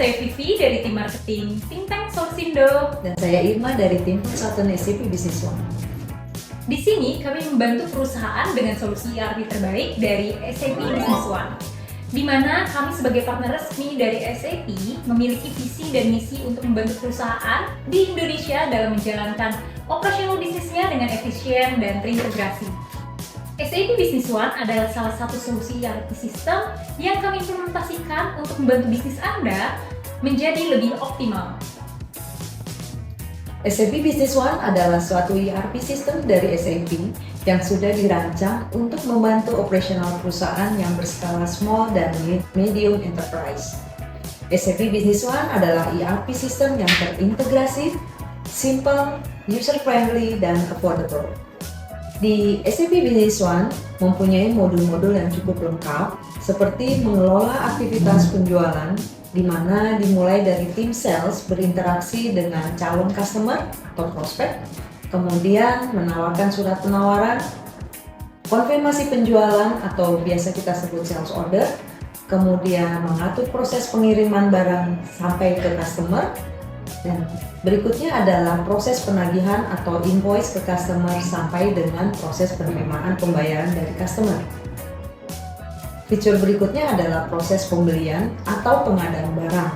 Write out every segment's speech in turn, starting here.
saya Vivi dari tim marketing Think Tank Solusindo. Dan saya Irma dari tim konsultan SAP Business One. Di sini kami membantu perusahaan dengan solusi ERP terbaik dari SAP Business One, di mana kami sebagai partner resmi dari SAP memiliki visi dan misi untuk membantu perusahaan di Indonesia dalam menjalankan operasional bisnisnya dengan efisien dan terintegrasi. SAP Business One adalah salah satu solusi ERP sistem yang kami implementasikan untuk membantu bisnis Anda menjadi lebih optimal. SAP Business One adalah suatu ERP sistem dari SAP yang sudah dirancang untuk membantu operasional perusahaan yang berskala small dan medium enterprise. SAP Business One adalah ERP sistem yang terintegrasi, simple, user-friendly, dan affordable. Di SAP Business One mempunyai modul-modul yang cukup lengkap seperti mengelola aktivitas penjualan, di mana dimulai dari tim sales berinteraksi dengan calon customer atau prospek, kemudian menawarkan surat penawaran, konfirmasi penjualan atau biasa kita sebut sales order, kemudian mengatur proses pengiriman barang sampai ke customer, dan berikutnya adalah proses penagihan atau invoice ke customer sampai dengan proses penerimaan pembayaran dari customer. Fitur berikutnya adalah proses pembelian atau pengadaan barang.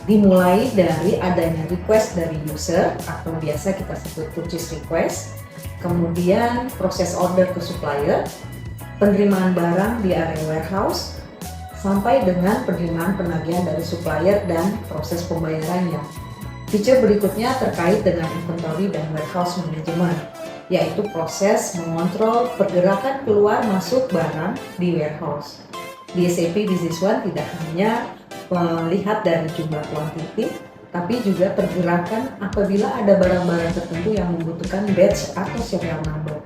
Dimulai dari adanya request dari user atau biasa kita sebut purchase request, kemudian proses order ke supplier, penerimaan barang di area warehouse, sampai dengan penerimaan penagihan dari supplier dan proses pembayarannya. Fitur berikutnya terkait dengan inventory dan warehouse management, yaitu proses mengontrol pergerakan keluar masuk barang di warehouse. Di SAP Business One tidak hanya melihat dari jumlah quantity, tapi juga pergerakan apabila ada barang-barang tertentu yang membutuhkan batch atau serial number.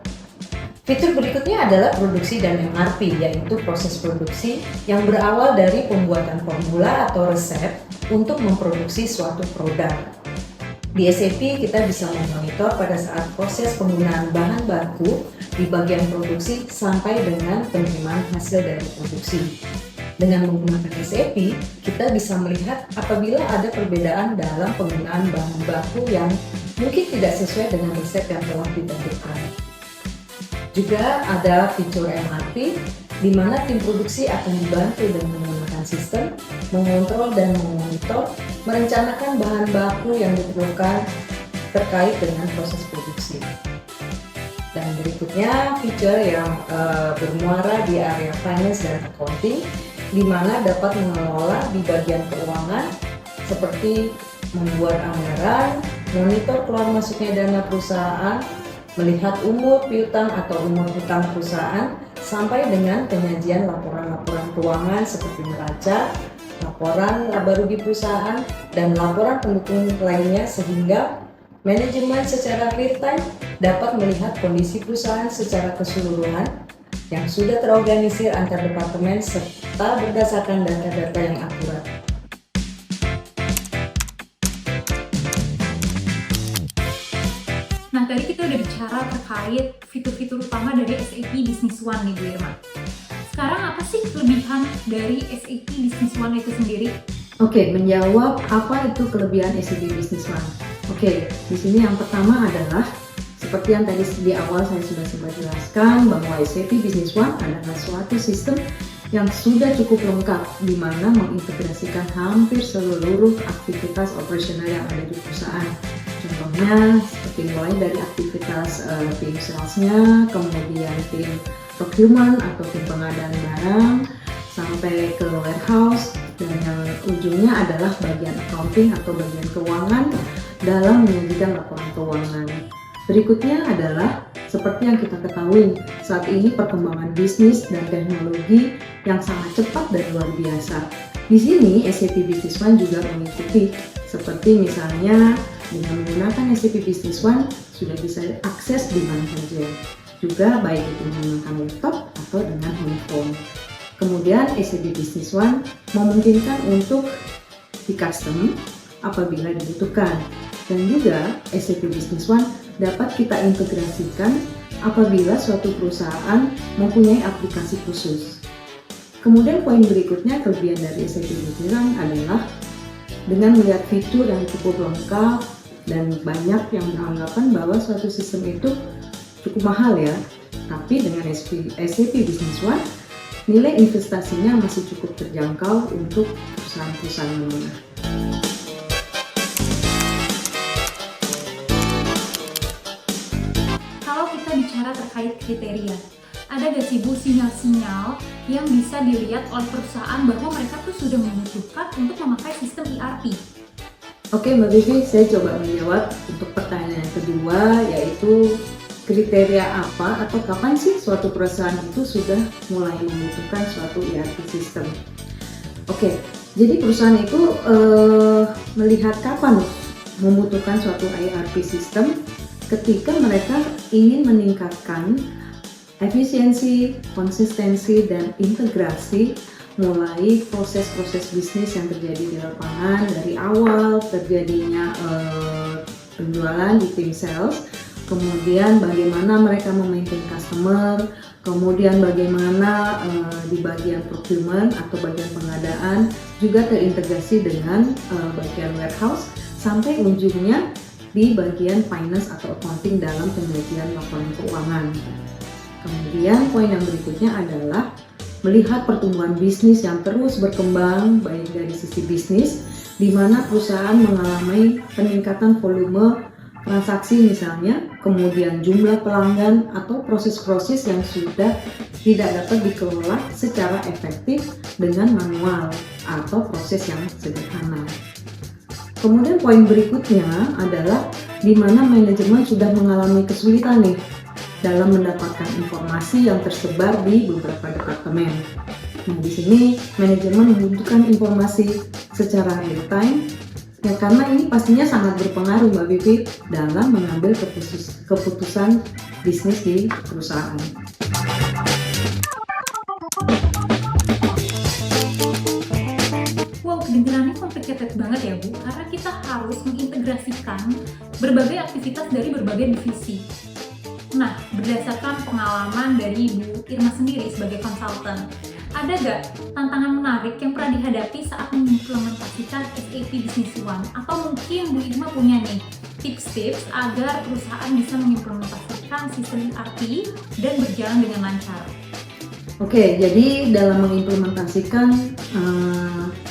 Fitur berikutnya adalah produksi dan MRP, yaitu proses produksi yang berawal dari pembuatan formula atau resep untuk memproduksi suatu produk. Di SAP kita bisa memonitor pada saat proses penggunaan bahan baku di bagian produksi sampai dengan penerimaan hasil dari produksi. Dengan menggunakan SAP, kita bisa melihat apabila ada perbedaan dalam penggunaan bahan baku yang mungkin tidak sesuai dengan resep yang telah ditentukan. Juga ada fitur MRP, di mana tim produksi akan dibantu dengan menggunakan sistem, mengontrol dan memonitor, merencanakan bahan baku yang diperlukan terkait dengan proses produksi. Dan berikutnya fitur yang bermuara di area finance dan accounting, di mana dapat mengelola di bagian keuangan seperti membuat anggaran, monitor keluar masuknya dana perusahaan, melihat umur piutang atau umur hutang perusahaan, sampai dengan penyajian laporan-laporan keuangan seperti neraca, laporan laba rugi perusahaan, dan laporan pendukung lainnya, sehingga manajemen secara real time dapat melihat kondisi perusahaan secara keseluruhan yang sudah terorganisir antar departemen serta berdasarkan data-data yang akurat. Nah, tadi kita udah bicara terkait fitur-fitur utama dari SAP Business One nih Bu Irma. Sekarang apa sih kelebihan dari SAP Business One itu sendiri? Oke, menjawab apa itu kelebihan SAP Business One. Oke, di sini yang pertama adalah seperti yang tadi di awal saya sudah sempat jelaskan bahwa SAP Business One adalah suatu sistem yang sudah cukup lengkap di mana mengintegrasikan hampir seluruh aktivitas operasional yang ada di perusahaan. Contohnya seperti mulai dari aktivitas tim salesnya, kemudian tim procurement atau tim pengadaan barang, sampai ke warehouse, dan yang ujungnya adalah bagian accounting atau bagian keuangan dalam menyajikan laporan keuangan. Berikutnya adalah seperti yang kita ketahui, saat ini perkembangan bisnis dan teknologi yang sangat cepat dan luar biasa. Di sini SAP Business One juga mengikuti, seperti misalnya dengan menggunakan SAP Business One sudah bisa akses di mana saja, juga baik itu menggunakan laptop atau dengan handphone. Kemudian SAP Business One memungkinkan untuk di custom apabila dibutuhkan, dan juga SAP Business One dapat kita integrasikan apabila suatu perusahaan mempunyai aplikasi khusus. Kemudian poin berikutnya, kelebihan dari SAP Business One adalah dengan melihat fitur yang cukup lengkap dan banyak yang beranggapan bahwa suatu sistem itu cukup mahal ya. Tapi dengan SAP Business One, nilai investasinya masih cukup terjangkau untuk perusahaan-perusahaan menengah. Kalau kita bicara terkait kriteria, ada gak sih Bu sinyal-sinyal yang bisa dilihat oleh perusahaan bahwa mereka tuh sudah membutuhkan untuk memakai sistem ERP? Oke Mbak Vivi, saya coba menjawab untuk pertanyaan yang kedua, yaitu kriteria apa atau kapan sih suatu perusahaan itu sudah mulai membutuhkan suatu ERP system. Oke, jadi perusahaan itu melihat kapan membutuhkan suatu ERP system ketika mereka ingin meningkatkan efisiensi, konsistensi, dan integrasi mulai proses-proses bisnis yang terjadi di lapangan dari awal terjadinya penjualan di tim sales, kemudian bagaimana mereka memaintain customer, kemudian bagaimana di bagian procurement atau bagian pengadaan juga terintegrasi dengan bagian warehouse sampai ujungnya di bagian finance atau accounting dalam penyajian laporan keuangan. Kemudian poin yang berikutnya adalah melihat pertumbuhan bisnis yang terus berkembang baik dari sisi bisnis di mana perusahaan mengalami peningkatan volume transaksi misalnya, kemudian jumlah pelanggan atau proses-proses yang sudah tidak dapat dikelola secara efektif dengan manual atau proses yang sederhana. Kemudian poin berikutnya adalah di mana manajemen sudah mengalami kesulitan nih dalam mendapatkan informasi yang tersebar di beberapa departemen. Nah, di sini manajemen membutuhkan informasi secara real time, ya karena ini pastinya sangat berpengaruh Mbak Vivi dalam mengambil keputusan bisnis di perusahaan. Wow, kedengarannya complicated banget ya Bu, karena kita harus mengintegrasikan berbagai aktivitas dari berbagai divisi. Nah, berdasarkan pengalaman dari Bu Irma sendiri sebagai konsultan, ada gak tantangan menarik yang pernah dihadapi saat mengimplementasikan SAP Business One? Atau mungkin Bu Irma punya nih tips-tips agar perusahaan bisa mengimplementasikan sistem ERP dan berjalan dengan lancar? Oke, jadi dalam mengimplementasikan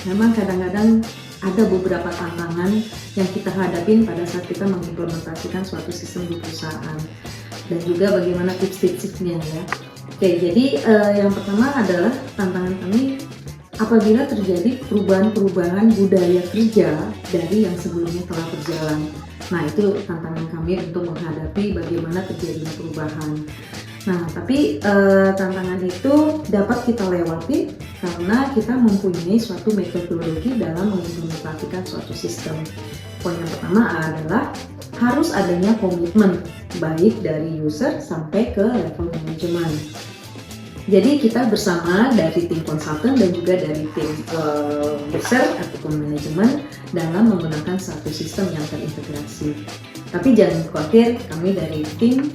memang kadang-kadang ada beberapa tantangan yang kita hadapin pada saat kita mengimplementasikan suatu sistem di perusahaan. Dan juga bagaimana tips-tipsnya ya. Oke, jadi yang pertama adalah tantangan kami apabila terjadi perubahan-perubahan budaya kerja dari yang sebelumnya telah berjalan. Nah, itu tantangan kami untuk menghadapi bagaimana terjadinya perubahan. Nah, tapi tantangan itu dapat kita lewati karena kita mempunyai suatu metodologi dalam mengimplementasikan suatu sistem. Poin yang pertama adalah harus adanya komitmen baik dari user sampai ke level manajemen. Jadi kita bersama dari tim konsultan dan juga dari tim user ataupun manajemen dalam menggunakan satu sistem yang terintegrasi. Tapi jangan khawatir, kami dari tim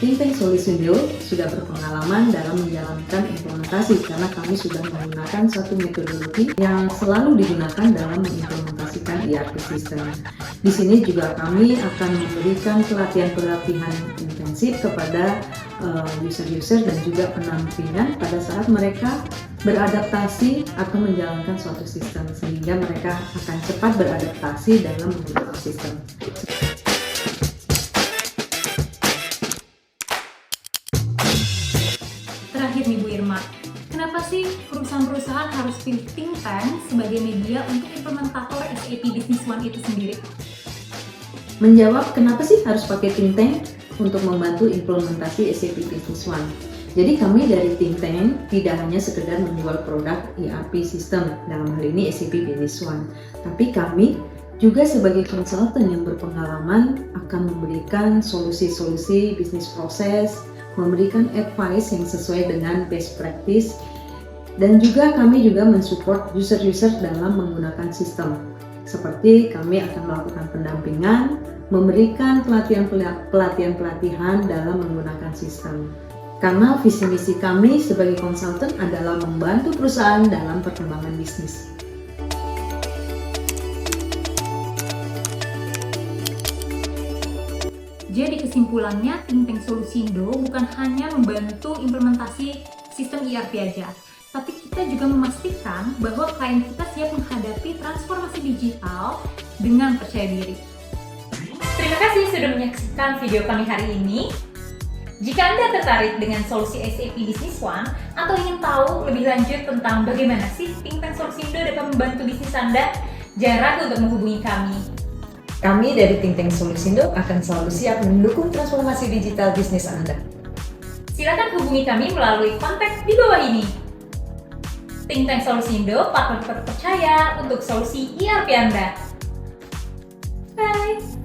Think Tank Solution Build sudah berpengalaman dalam menjalankan implementasi karena kami sudah menggunakan satu metodologi yang selalu digunakan dalam mengimplementasikan ERP system. Di sini juga kami akan memberikan pelatihan-pelatihan intensif kepada user-user dan juga pendampingan pada saat mereka beradaptasi atau menjalankan suatu sistem sehingga mereka akan cepat beradaptasi dalam menggunakan sistem. Terakhir nih Bu Irma, kenapa sih perusahaan-perusahaan harus pilih think tank sebagai media untuk implementator SAP Business One itu sendiri? Menjawab kenapa sih harus pakai think tank untuk membantu implementasi SAP Business One. Jadi kami dari think tank tidak hanya sekedar menjual produk ERP system, dalam hal ini SAP Business One, tapi kami juga sebagai konsultan yang berpengalaman akan memberikan solusi-solusi bisnis proses, memberikan advice yang sesuai dengan best practice, dan juga kami juga mensupport user-user dalam menggunakan sistem. Seperti kami akan melakukan pendampingan, memberikan pelatihan-pelatihan dalam menggunakan sistem. Karena visi misi kami sebagai konsultan adalah membantu perusahaan dalam perkembangan bisnis. Jadi kesimpulannya, Think Tank Solusindo bukan hanya membantu implementasi sistem ERP aja, tapi kita juga memastikan bahwa klien kita siap menghadapi transformasi digital dengan percaya diri. Terima kasih sudah menyaksikan video kami hari ini. Jika Anda tertarik dengan solusi SAP Business One atau ingin tahu lebih lanjut tentang bagaimana sih Think Tank Solusindo dapat membantu bisnis Anda, jangan ragu untuk menghubungi kami. Kami dari Think Tank Solusindo akan selalu siap mendukung transformasi digital bisnis Anda. Silakan hubungi kami melalui kontak di bawah ini. Think Tank Solusindo, partner terpercaya untuk solusi ERP Anda. Bye!